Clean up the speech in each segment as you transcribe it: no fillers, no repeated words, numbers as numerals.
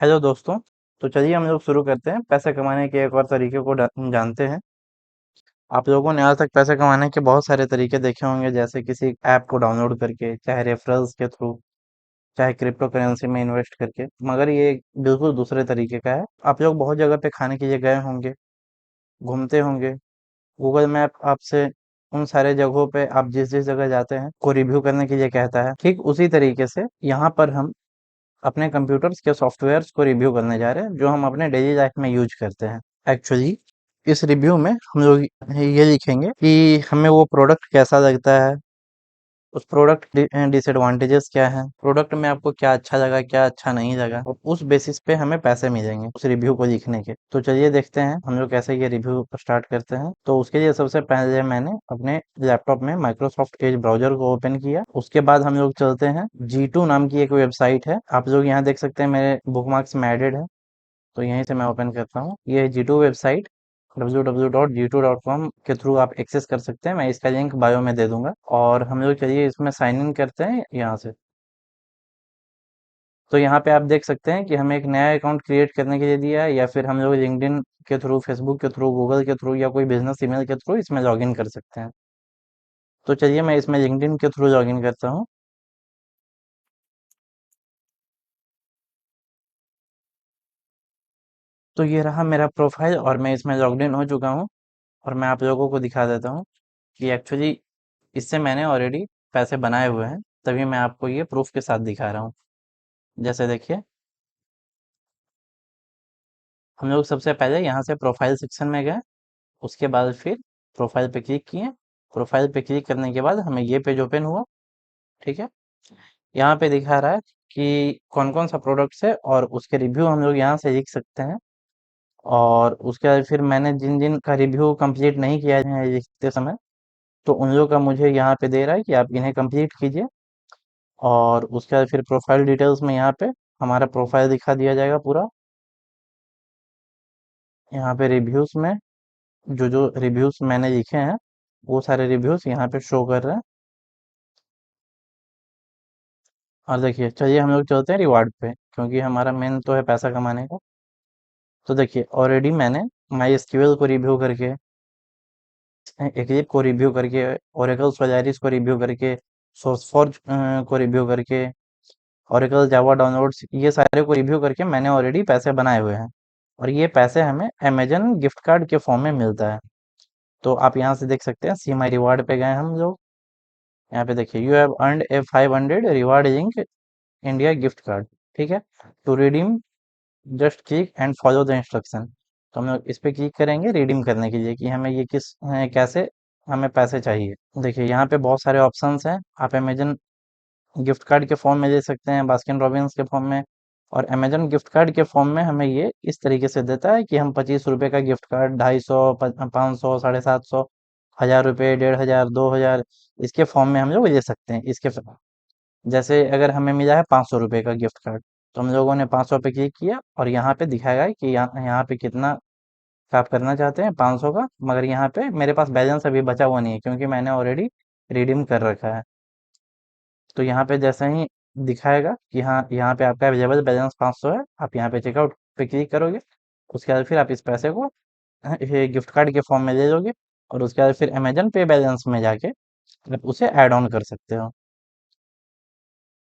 Hello दोस्तों। तो चलिए हम लोग शुरू करते हैं पैसे कमाने के एक और तरीके को जानते हैं। आप लोगों ने आज तक पैसे कमाने के बहुत सारे तरीके देखे होंगे, जैसे किसी ऐप को डाउनलोड करके, चाहे रेफरल्स के थ्रू, चाहे क्रिप्टो करेंसी में इन्वेस्ट करके। मगर ये एक बिल्कुल दूसरे तरीके का है। आप लोग बहुत जगह पे खाने के लिए गए होंगे, घूमते होंगे। गूगल मैप आपसे उन सारे जगहों पे आप जिस जिस जगह जाते हैं को रिव्यू करने के लिए कहता है। ठीक उसी तरीके से यहाँ पर हम अपने कंप्यूटर्स के सॉफ्टवेयर्स को रिव्यू करने जा रहे हैं, जो हम अपने डेली लाइफ में यूज करते हैं। एक्चुअली इस रिव्यू में हम लोग ये लिखेंगे कि हमें वो प्रोडक्ट कैसा लगता है, उस प्रोडक्ट डिसएडवांटेजेस क्या हैं, प्रोडक्ट में आपको क्या अच्छा लगा, क्या अच्छा नहीं लगा, और उस बेसिस पे हमें पैसे मिलेंगे उस रिव्यू को लिखने के। तो चलिए देखते हैं हम लोग कैसे ये रिव्यू स्टार्ट करते हैं। तो उसके लिए सबसे पहले मैंने अपने लैपटॉप में माइक्रोसॉफ्ट एज ब्राउजर को ओपन किया। उसके बाद हम लोग चलते हैं, G2 नाम की एक वेबसाइट है। आप लोग यहाँ देख सकते हैं मेरे बुकमार्क्स में एडेड है। तो यहीं से मैं ओपन करता हूँ। ये G2 वेबसाइट www.g2.com के थ्रू आप एक्सेस कर सकते हैं। मैं इसका लिंक बायो में दे दूंगा। और हम लोग चलिए इसमें साइन इन करते हैं यहाँ से। तो यहाँ पे आप देख सकते हैं कि हमें एक नया अकाउंट क्रिएट करने के लिए दिया है, या फिर हम लोग लिंक्डइन के थ्रू, फेसबुक के थ्रू, गूगल के थ्रू, या कोई बिजनेस ईमेल के थ्रू इसमें लॉगिन कर सकते हैं। तो चलिए मैं इसमें लिंक्डइन के थ्रू लॉगिन करता हूँ। तो ये रहा मेरा प्रोफाइल और मैं इसमें लॉग्ड इन हो चुका हूँ। और मैं आप लोगों को दिखा देता हूँ कि एक्चुअली इससे मैंने ऑलरेडी पैसे बनाए हुए हैं। तभी मैं आपको ये प्रूफ के साथ दिखा रहा हूँ। जैसे देखिए, हम लोग सबसे पहले यहाँ से प्रोफाइल सेक्शन में गए। उसके बाद फिर प्रोफाइल पे क्लिक किए। प्रोफाइल पे क्लिक करने के बाद हमें ये पेज ओपन हुआ। ठीक है, यहाँ पे दिखा रहा है कि कौन कौन सा प्रोडक्ट्स है और उसके रिव्यू हम लोग यहाँ से लिख सकते हैं। और उसके बाद फिर मैंने जिन जिन का रिव्यू कंप्लीट नहीं किया है लिखते समय, तो उन लोगों का मुझे यहाँ पे दे रहा है कि आप इन्हें कंप्लीट कीजिए। और उसके बाद फिर प्रोफाइल डिटेल्स में यहाँ पे हमारा प्रोफाइल दिखा दिया जाएगा पूरा। यहाँ पे रिव्यूज में जो जो रिव्यूज मैंने लिखे हैं, वो सारे रिव्यूज यहाँ पे शो कर रहे हैं। और देखिए, चलिए हम लोग चलते हैं रिवार्ड पे, क्योंकि हमारा मेन तो है पैसा कमाने का। तो देखिए, ऑलरेडी मैंने माई एसक्यूएल को रिव्यू करके, एक्लिप को रिव्यू करके, ओरेकल सोलारिस को रिव्यू करके, सोर्सफॉर्ज को रिव्यू करके, ओरेकल जावा डाउनलोड्स, ये सारे को रिव्यू करके मैंने ऑलरेडी पैसे बनाए हुए हैं। और ये पैसे हमें अमेजन गिफ्ट कार्ड के फॉर्म में मिलता है। तो आप यहाँ से देख सकते हैं, सी माई रिवार्ड पे गए हम लोग। यहाँ पे देखिए, you have earned a 500 reward link India gift card. ठीक है, to redeem just click and follow the instruction. तो हम लोग इस पे क्लिक करेंगे रिडीम करने के लिए, कि हमें ये कैसे हमें पैसे चाहिए। देखिए, यहाँ पे बहुत सारे ऑप्शंस हैं। आप अमेजन गिफ्ट कार्ड के फॉर्म में ले सकते हैं, बास्किन रॉबिन्स के फॉर्म में। और अमेजन गिफ्ट कार्ड के फॉर्म में हमें ये इस तरीके से देता है कि हम 25 रुपए का गिफ्ट कार्ड, 250, 500, 750, 1000 रुपये, 1500, 2000, इसके फॉर्म में हम लोग ले सकते हैं। जैसे अगर हमें मिला है 500 रुपये का गिफ्ट कार्ड, तो हम लोगों ने 500 पे क्लिक किया और यहाँ पे दिखाएगा कि यहाँ पे कितना का आप करना चाहते हैं, 500 का। मगर यहाँ पे मेरे पास बैलेंस अभी बचा हुआ नहीं है, क्योंकि मैंने ऑलरेडी रिडीम कर रखा है। तो यहाँ पे जैसे ही दिखाएगा कि हाँ, यहाँ पे आपका अवेलेबल बैलेंस 500 है, आप यहाँ पे चेकआउट पे क्लिक करोगे। उसके बाद फिर आप इस पैसे को ये गिफ्ट कार्ड के फॉर्म में ले लोगे। और उसके बाद फिर अमेजन पे बैलेंस में जाके आप उसे ऐड ऑन कर सकते हो।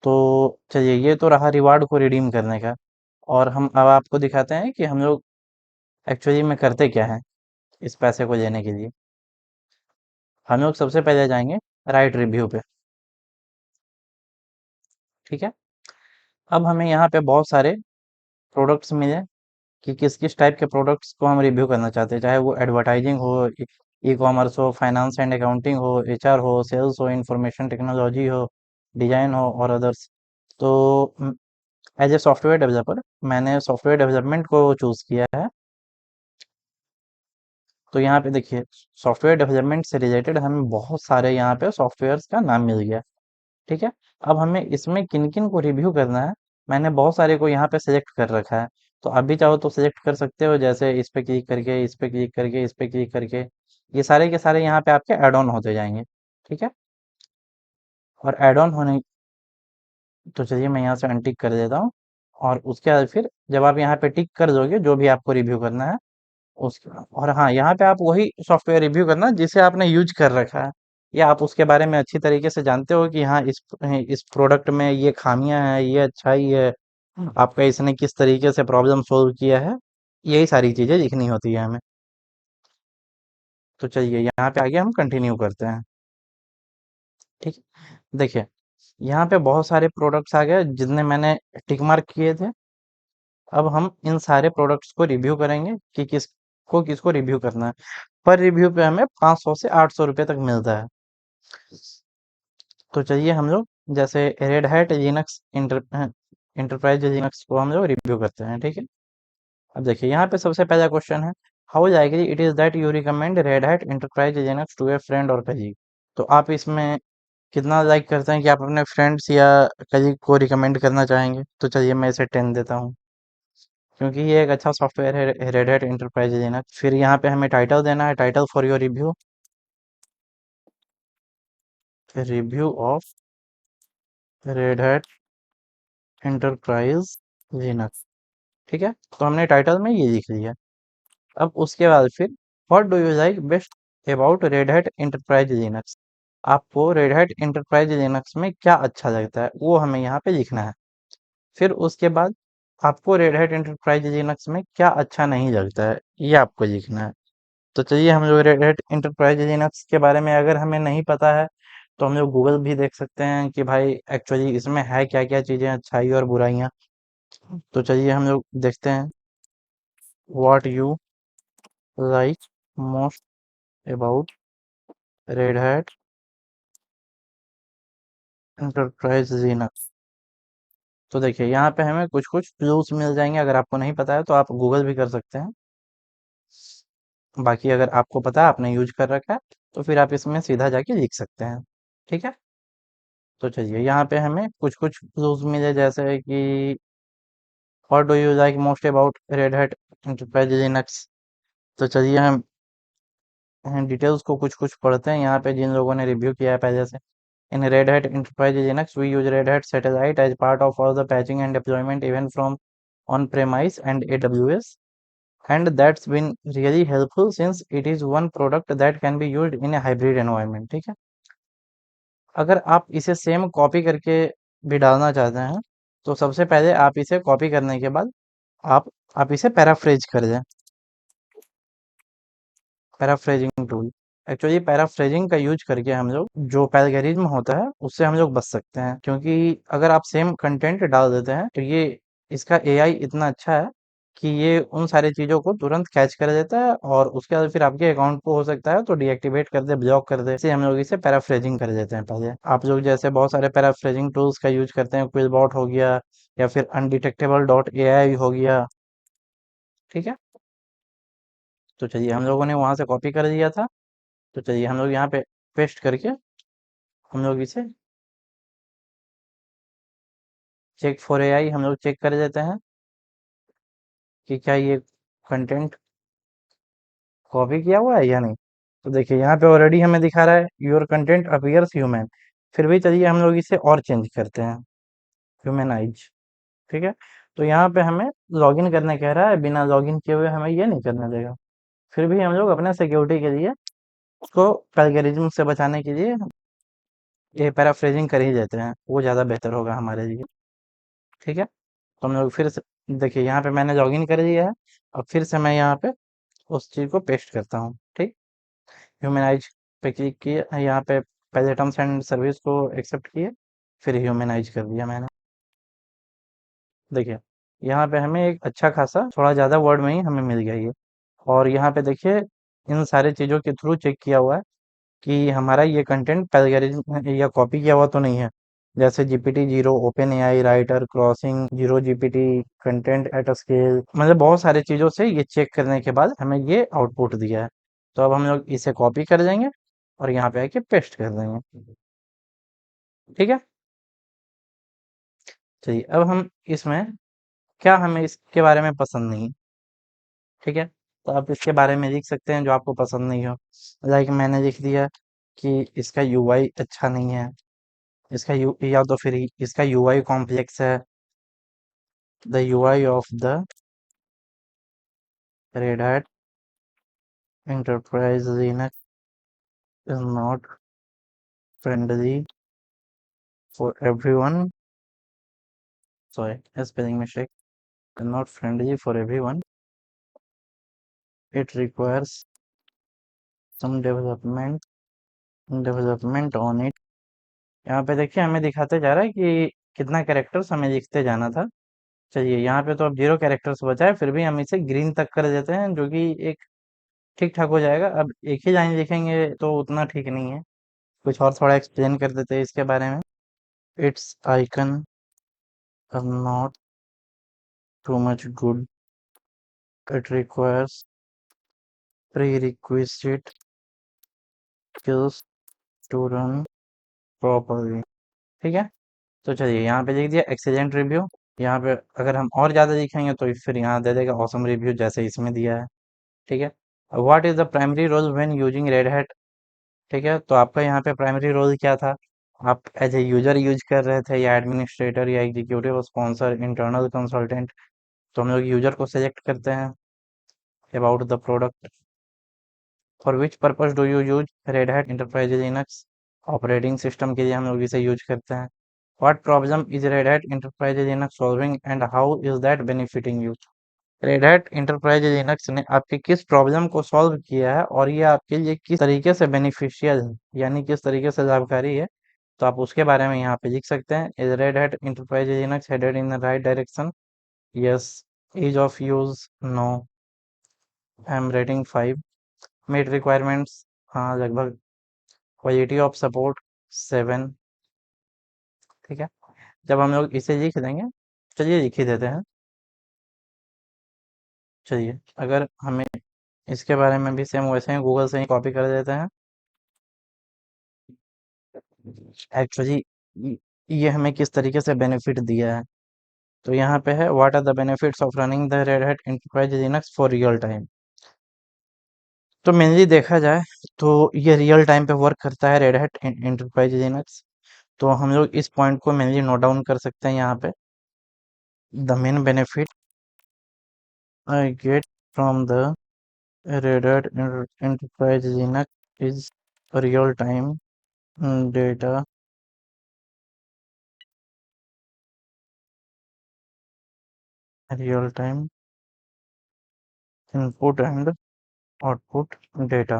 तो चलिए, ये तो रहा रिवार्ड को रिडीम करने का। और हम अब आपको दिखाते हैं कि हम लोग एक्चुअली में करते क्या है इस पैसे को लेने के लिए। हम लोग सबसे पहले जाएंगे राइट रिव्यू पे। ठीक है, अब हमें यहाँ पे बहुत सारे प्रोडक्ट्स मिले कि किस किस टाइप के प्रोडक्ट्स को हम रिव्यू करना चाहते हैं, चाहे वो एडवर्टाइजिंग हो, ई कॉमर्स हो, फाइनेंस एंड अकाउंटिंग हो, एचआर हो, सेल्स हो, इंफॉर्मेशन टेक्नोलॉजी हो, डिजाइन हो और अदर्स। तो एज ए सॉफ्टवेयर डेवलपर मैंने सॉफ्टवेयर डेवलपमेंट को चूज़ किया है। तो यहाँ पे देखिए, सॉफ्टवेयर डेवलपमेंट से रिलेटेड हमें बहुत सारे यहाँ पे सॉफ्टवेयर्स का नाम मिल गया। ठीक है, अब हमें इसमें किन किन को रिव्यू करना है, मैंने बहुत सारे को यहाँ पे सिलेक्ट कर रखा है। तो आप भी चाहो तो सिलेक्ट कर सकते हो, जैसे इस पे क्लिक करके, इस पे क्लिक करके, इस पे क्लिक करके। ये सारे के सारे यहाँ पे आपके ऐड ऑन होते जाएंगे। ठीक है, और ऐड ऑन होने, तो चलिए मैं यहाँ से अनटिक कर देता हूँ। और उसके बाद फिर जब आप यहाँ पे टिक कर दोगे जो भी आपको रिव्यू करना है उस और हाँ, यहाँ पे आप वही सॉफ्टवेयर रिव्यू करना जिसे आपने यूज कर रखा है या आप उसके बारे में अच्छी तरीके से जानते हो कि हाँ इस प्रोडक्ट में ये खामियां हैं, ये अच्छाई है, आपका इसने किस तरीके से प्रॉब्लम सोल्व किया है। यही सारी चीजें लिखनी होती है हमें। तो चलिए यहाँ पे आगे हम कंटिन्यू करते हैं। ठीक है, देखिए यहाँ पे बहुत सारे प्रोडक्ट्स आ गए जितने मैंने टिक मार्क किए थे। अब हम इन सारे प्रोडक्ट्स को रिव्यू करेंगे कि किसको किसको रिव्यू करना है। पर रिव्यू पे हमें 500 से 800 रुपये तक मिलता है। तो चलिए हम लोग जैसे red hat Linux enterprise Linux को हम लोग रिव्यू करते हैं। ठीक है, अब देखिए यहाँ पे सबसे पहला क्वेश्चन है, how likely it is that you recommend Red Hat Enterprise Linux to a friend और कलीग। तो आप इसमें कितना लाइक करते हैं कि आप अपने फ्रेंड्स या कलीग को रिकमेंड करना चाहेंगे। तो चलिए मैं इसे 10 देता हूँ, क्योंकि ये एक अच्छा सॉफ्टवेयर है रेड हैट इंटरप्राइज लिनक्स। फिर यहाँ पे हमें टाइटल देना है, title for your review, review of Red Hat Enterprise Linux. ठीक है, तो हमने टाइटल में ये लिख लिया। अब उसके बाद फिर what do you like best about red Hat Enterprise Linux. आपको रेड हैट एंटरप्राइज लिनक्स में क्या अच्छा लगता है वो हमें यहाँ पे लिखना है। फिर उसके बाद आपको रेड हैट एंटरप्राइज लिनक्स में क्या अच्छा नहीं लगता है ये आपको लिखना है। तो चलिए हम लोग रेड हैट एंटरप्राइज लिनक्स के बारे में अगर हमें नहीं पता है तो हम लोग गूगल भी देख सकते हैं कि भाई एक्चुअली इसमें है क्या क्या चीज़ें अच्छाई और बुराइयाँ। तो चलिए हम लोग देखते हैं, what you like most about red Hat Enterprise Linux. तो देखिए यहाँ पे हमें कुछ कुछ क्लूज मिल जाएंगे, अगर आपको नहीं पता है तो आप गूगल भी कर सकते हैं। बाकी अगर आपको पता है, आपने यूज कर रखा है, तो फिर आप इसमें सीधा जाके लिख सकते हैं। ठीक है, तो चलिए यहाँ पे हमें कुछ कुछ क्लूज मिले जैसे कि what do you like most about red Hat Enterprise Linux. तो चलिए हम डिटेल्स को कुछ कुछ पढ़ते हैं यहाँ पे जिन लोगों ने रिव्यू किया है पहले से। In Red Hat Enterprise Linux, we use Red Hat Satellite as part of all the patching and deployment, even from on-premise and AWS. And that's been really helpful since it is one product that can be used in a hybrid environment. ठीक है, अगर आप इसे same copy करके भी डालना चाहते हैं तो सबसे पहले आप इसे कॉपी करने के बाद आप आप इसे पैराफ्रेज कर दें। पैराफ्रेजिंग टूल, एक्चुअली पैराफ्रेजिंग का यूज करके हम लोग जो पैरागरिज्म होता है उससे हम लोग बच सकते हैं, क्योंकि अगर आप सेम कंटेंट डाल देते हैं तो ये इसका एआई इतना अच्छा है कि ये उन सारी चीज़ों को तुरंत कैच कर देता है और उसके बाद फिर आपके अकाउंट को हो सकता है तो डीएक्टिवेट कर दे, ब्लॉक कर दे। इसे हम लोग इसे पैराफ्रेजिंग कर देते हैं। पहले आप लोग जैसे बहुत सारे पैराफ्रेजिंग टूल्स का यूज करते हैं, क्विलबॉट हो गया या फिर अनडिटेक्टेबल डॉट एआई हो गया। ठीक है, तो चलिए हम लोगों ने वहां से कॉपी कर दिया था, तो चलिए हम लोग यहाँ पे पेस्ट करके हम लोग इसे चेक फॉर एआई हम लोग चेक कर देते हैं कि क्या ये कंटेंट कॉपी किया हुआ है या नहीं। तो देखिए यहाँ पे ऑलरेडी हमें दिखा रहा है योर कंटेंट अपीयर्स ह्यूमन। फिर भी चलिए हम लोग इसे और चेंज करते हैं, ह्यूमनाइज। ठीक है, तो यहाँ पे हमें लॉगिन करने कह रहा है, बिना लॉगिन किए हुए हमें ये नहीं करने देगा। फिर भी हम लोग अपने सिक्योरिटी के लिए उसको प्लेगरिज्म से बचाने के लिए ये पैराफ्रेजिंग कर ही देते हैं, वो ज़्यादा बेहतर होगा हमारे लिए। ठीक है, तो हम लोग फिर से देखिए यहाँ पे मैंने लॉगिन कर दिया है। अब फिर से मैं यहाँ पे उस चीज़ को पेस्ट करता हूँ। ठीक, ह्यूमनाइज पे क्लिक किए, यहाँ पे पहले टर्म्स एंड सर्विस को एक्सेप्ट किए, फिर ह्यूमनाइज कर दिया मैंने। देखिए यहाँ पे हमें एक अच्छा खासा थोड़ा ज़्यादा वर्ड में ही हमें मिल गया ये। और यहाँ पे देखिए इन सारे चीज़ों के थ्रू चेक किया हुआ है कि हमारा ये कंटेंट प्लेगरिज्म या कॉपी किया हुआ तो नहीं है। जैसे GPT zero, open AI, writer, crossing zero, GPT, content at scale, मतलब बहुत सारी चीज़ों से ये चेक करने के बाद हमें ये आउटपुट दिया है। तो अब हम लोग इसे कॉपी कर देंगे और यहाँ पे आके पेस्ट कर देंगे। ठीक है, चलिए अब हम इसमें क्या हमें इसके बारे में पसंद नहीं। ठीक है, तो आप इसके बारे में लिख सकते हैं जो आपको पसंद नहीं हो। लाइक मैंने लिख दिया कि इसका यूआई अच्छा नहीं है, इसका यू या तो फिर इसका यूआई कॉम्प्लेक्स है, the UI of the Red Hat Enterprise Linux is not friendly for everyone. Sorry, a spelling mistake. Is not friendly for everyone. It requires some development on it. यहाँ पे देखिए हमें दिखाते जा रहा है कि कितना कैरेक्टर्स हमें लिखते जाना था। चलिए यहाँ पे तो अब 0 कैरेक्टर्स बचा है, फिर भी हम इसे ग्रीन तक कर देते हैं, जो कि एक ठीक-ठाक हो जाएगा। अब एक ही लाइन लिखेंगे तो उतना ठीक नहीं है। कुछ और थोड़ा एक्सप्लेन कर देते हैं इसके बारे में। Its icon are not too much good. It requires prerequisite skills to run properly. ठीक है, तो चलिए यहाँ पे लिख दिया एक्सीलेंट रिव्यू। यहाँ पे अगर हम और ज़्यादा लिखेंगे तो फिर यहाँ दे देगा ऑसम रिव्यू, जैसे इसमें दिया है। ठीक है, what is the primary role when using Red Hat? ठीक है, तो आपका यहाँ पे प्राइमरी रोल क्या था? आप एज ए यूजर यूज कर रहे थे, या एडमिनिस्ट्रेटर, या एग्जीक्यूटिव, स्पॉन्सर, इंटरनल कंसल्टेंट? तो हम लोग यूजर को सेलेक्ट करते हैं। About the product, for which purpose do you use red Hat Enterprise Linux? Operating system के लिए हम लोग इसे यूज करते हैं। What problem is Red Hat Enterprise Linux solving and how is that benefiting you? Red Hat Enterprise Linux ने आपके किस प्रॉब्लम को सॉल्व किया है, और ये आपके लिए किस तरीके से बेनिफिशियल है, यानी किस तरीके से लाभकारी है? तो आप उसके बारे में यहाँ पे लिख सकते हैं। Is Red Hat Enterprise Linux headed in the right direction? Yes. ease of use? No. I am rating 5. Meet requirements? हाँ, लगभग. Quality of support? 7. ठीक है, जब हम लोग इसे लिख देंगे, चलिए लिख ही देते हैं। चलिए, अगर हमें इसके बारे में भी सेम वैसे ही गूगल से ही कॉपी कर देते हैं। एक्चुअली ये हमें किस तरीके से बेनिफिट दिया है, तो यहाँ पे है what are the benefits of running the Red Hat Enterprise Linux for real time. तो मेनली देखा जाए तो ये रियल टाइम पे वर्क करता है रेड हैट एंटरप्राइज लिनक्स। तो हम लोग इस पॉइंट को मेनली नोट डाउन कर सकते हैं यहाँ पे। The main benefit I get from the Red Hat Enterprise Linux is real time data, real time input and output data.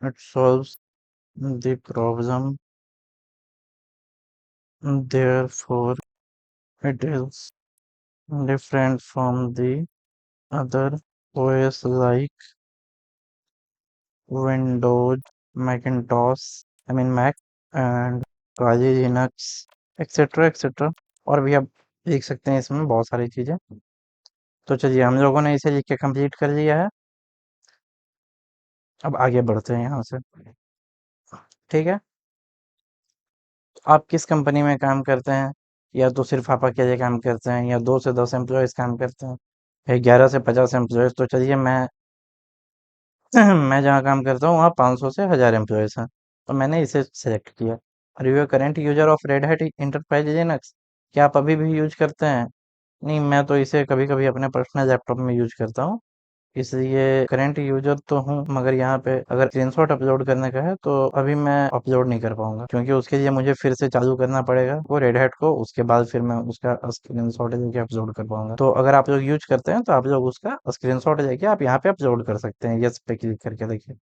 It solves the problem, therefore it is different from the other OS like Windows, Macintosh, Mac and Kali Linux, etc etc. और भी आप लिख सकते हैं इसमें बहुत सारी चीज़ें। तो चलिए हम लोगों ने इसे लिख के कंप्लीट कर लिया है। अब आगे बढ़ते हैं यहाँ से। ठीक है, आप किस कंपनी में काम करते हैं? या तो सिर्फ आप अकेले काम करते हैं, या 2 से 10 एम्प्लॉयज़ काम करते हैं, या 11 से 50 एम्प्लॉयज़? तो चलिए मैं मैं जहाँ काम करता हूँ वहाँ 500 से 1000 एम्प्लॉयज़ हैं, तो मैंने इसे सेलेक्ट किया। Are you current user of Red Hat Enterprise Linux? क्या आप अभी भी यूज करते हैं? नहीं, मैं तो इसे कभी कभी अपने पर्सनल लैपटॉप में यूज करता हूँ, इसलिए करंट यूजर तो हूँ। मगर यहाँ पे अगर स्क्रीनशॉट अपलोड करने का है तो अभी मैं अपलोड नहीं कर पाऊंगा, क्योंकि उसके लिए मुझे फिर से चालू करना पड़ेगा वो रेड हैट को, उसके बाद फिर मैं उसका स्क्रीनशॉट लेके अपलोड कर पाऊंगा। तो अगर आप लोग यूज करते हैं तो आप लोग उसका स्क्रीनशॉट लेके आप यहाँ पे अपलोड कर सकते हैं। यस पे क्लिक करके देखिए,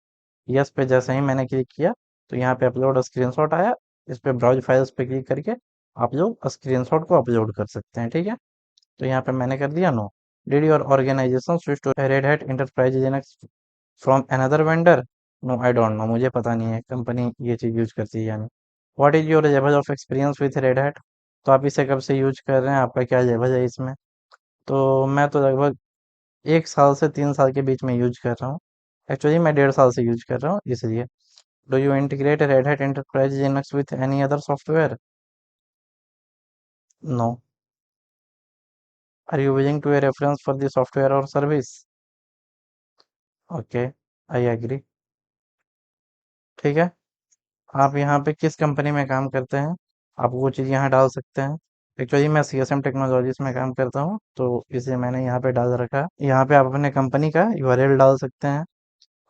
यस पे जैसे ही मैंने क्लिक किया तो यहाँ पे अपलोड स्क्रीनशॉट आया। इस पे ब्राउज फाइल्स पे क्लिक करके आप लोग स्क्रीनशॉट को अपलोड कर सकते हैं। ठीक है, तो यहाँ पे मैंने कर दिया no. Did your organization switch to Red Hat Enterprise Linux from another vendor? No, I don't know, मुझे पता नहीं है कंपनी ये चीज़ यूज करती है या नहीं। What is your level of experience with red hat? तो आप इसे कब से यूज कर रहे हैं, आपका क्या लेवल है इसमें? तो मैं तो लगभग 1 साल से 3 साल के बीच में यूज कर रहा हूँ। एक्चुअली मैं 1.5 साल से यूज कर रहा हूँ इसलिए। Do you integrate Red Hat Enterprise Linux with any other software? No. Are you willing to a reference for the software और सर्विस? Okay, I agree. ठीक है, आप यहाँ पे किस कंपनी में काम करते हैं, आप वो चीज़ यहाँ डाल सकते हैं। एक्चुअली मैं सीएसएम टेक्नोलॉजीज में काम करता हूँ, तो इसे मैंने यहाँ पे डाल रखा है। यहाँ पे आप अपने कंपनी का यूआरएल डाल सकते हैं।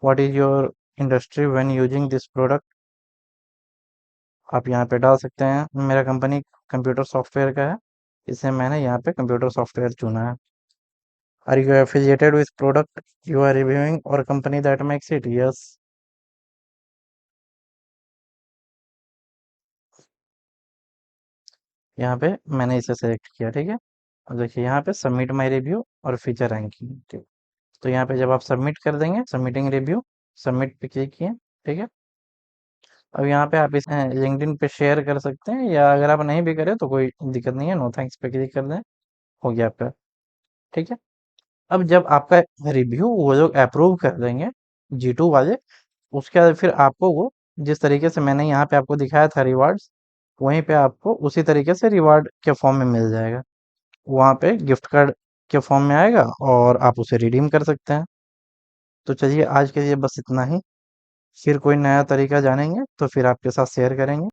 What is your industry when using this product, आप यहाँ पे डाल सकते हैं। मेरा कंपनी कंप्यूटर सॉफ्टवेयर का है, इसे मैंने यहाँ पे कंप्यूटर सॉफ्टवेयर चुना है। Are you affiliated with product you are reviewing और company that makes it, yes. यहाँ पे मैंने इसे सेलेक्ट किया, ठीक है। अब देखिए यहाँ पे सबमिट माई रिव्यू और फीचर रैंकिंग, ठीक। तो यहाँ पे जब आप सबमिट कर देंगे, सबमिटिंग रिव्यू, सबमिट पे क्लिक किए, ठीक है। अब यहाँ पे आप इसे लिंक्डइन पे शेयर कर सकते हैं, या अगर आप नहीं भी करें तो कोई दिक्कत नहीं है, नो थैंक्स पे क्लिक कर दें, हो गया आपका, ठीक है। अब जब आपका रिव्यू वो लोग अप्रूव कर देंगे, G2 वाले, उसके बाद फिर आपको वो जिस तरीके से मैंने यहाँ पे आपको दिखाया था रिवार्ड्स, वहीं पे आपको उसी तरीके से रिवार्ड के फॉर्म में मिल जाएगा। वहाँ पे गिफ्ट कार्ड के फॉर्म में आएगा और आप उसे रिडीम कर सकते हैं। तो चलिए आज के लिए बस इतना ही। फिर कोई नया तरीका जानेंगे तो फिर आपके साथ शेयर करेंगे।